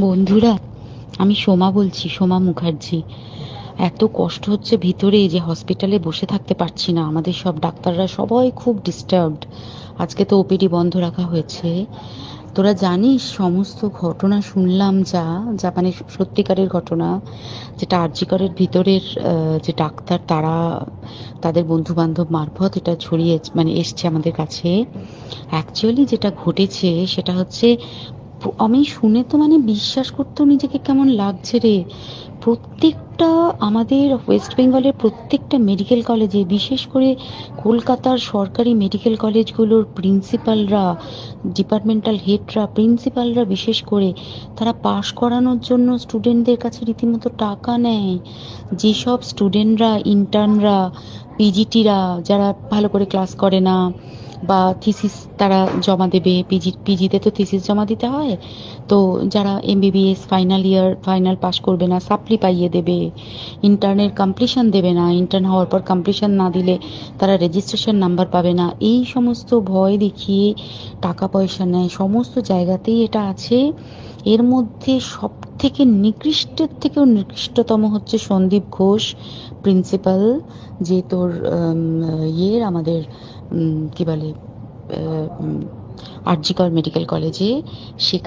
বন্ধুরা, আমি সোমা বলছি, সোমা মুখার্জি। এত কষ্ট হচ্ছে ভিতরে যে হসপিটালে বসে থাকতে পারছি না। আমাদের সব ডাক্তাররা সবাই খুব ডিস্টার্বড। আজকে তো ওপিডি বন্ধ রাখা হয়েছে। তোরা জানিস সমস্ত ঘটনা শুনলাম, যা যা মানে সত্যিকারের ঘটনা, যেটা আরজি করের ভিতরের যে ডাক্তার তারা তাদের বন্ধু বান্ধব মারফত এটা ছড়িয়ে মানে এসছে আমাদের কাছে। অ্যাকচুয়ালি যেটা ঘটেছে সেটা হচ্ছে, আমি শুনে তো মানে বিশ্বাস করতেও নিজেকে কেমন লাগছে রে। প্রত্যেকটা আমাদের ওয়েস্ট বেঙ্গলের প্রত্যেকটা মেডিকেল কলেজে, বিশেষ করে কলকাতার সরকারি মেডিকেল কলেজগুলোর প্রিন্সিপালরা, ডিপার্টমেন্টাল হেডরা, প্রিন্সিপালরা বিশেষ করে, তারা পাশ করানোর জন্য স্টুডেন্টদের কাছে রীতিমতো টাকা নেয়। যেসব স্টুডেন্টরা, ইন্টার্নরা, পিজিটিরা যারা ভালো করে ক্লাস করে না বা থিসিস তারা জমা দেবে, পিজিতে তো থিসিস জমা দিতে হয়, তো যারা MBBS final year final pass করবে না সাপ্লি পাইয়ে দেবে, ইন্টার্নের কমপ্লিশন দেবে না, ইন্টার্ন হওয়ার পর কমপ্লিশন না দিলে তারা রেজিস্ট্রেশন নাম্বার পাবে না, এই সমস্ত ভয় দেখিয়ে টাকা পয়সা নেয়। সমস্ত জায়গাতেই এটা আছে। এর মধ্যে সব থেকে নিকৃষ্টের থেকেও নিকৃষ্টতম হচ্ছে সন্দীপ ঘোষ, প্রিন্সিপাল, যে তোর আমাদের কি বলে, আরজি কর মেডিকেল কলেজে।